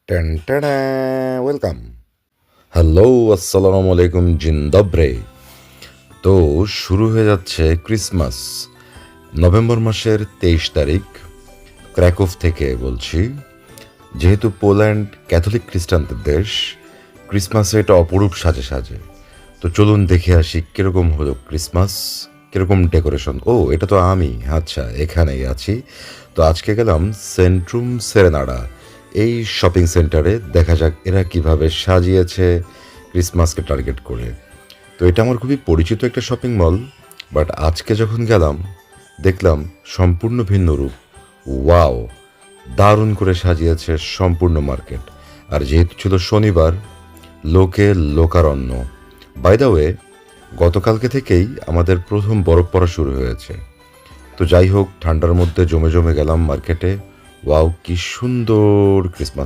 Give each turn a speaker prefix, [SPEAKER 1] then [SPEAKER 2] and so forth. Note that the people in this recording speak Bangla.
[SPEAKER 1] Ten টেডা, welcome. হ্যালো, আসসালামু আলাইকুম, জিন্দাব্রে। তো শুরু হয়ে যাচ্ছে ক্রিসমাস। নভেম্বর মাসের 23 তারিখ, ক্র্যাকোভ থেকে বলছি। যেহেতু পোল্যান্ড ক্যাথলিক খ্রিস্টানদের দেশ, ক্রিসমাসে এটা অপরূপ সাজে সাজে। তো চলুন দেখে আসি কিরকম হলো ক্রিসমাস, কিরকম ডেকোরেশন। ও, এটা তো আমি, আচ্ছা এখানেই আছি। তো আজকে গেলাম সেন্ট্রুম সেরেনাডা, এই শপিং সেন্টারে। দেখা যাক এরা কিভাবে সাজিয়েছে ক্রিসমাসকে টার্গেট করে। তো এটা আমার খুবই পরিচিত একটা শপিং মল, বাট আজকে যখন গেলাম দেখলাম সম্পূর্ণ ভিন্ন রূপ। ওয়াও, দারুণ করে সাজিয়েছে সম্পূর্ণ মার্কেট। আর যেহেতু ছিল শনিবার, লোকে লোকারণ্য। বাই দ্য ওয়ে, গতকালকে থেকেই আমাদের প্রথম বরফ পড়া শুরু হয়েছে। তো যাই হোক, ঠান্ডার মধ্যে জমে জমে গেলাম মার্কেটে। ওয়াও, কি সুন্দর ক্রিসমাস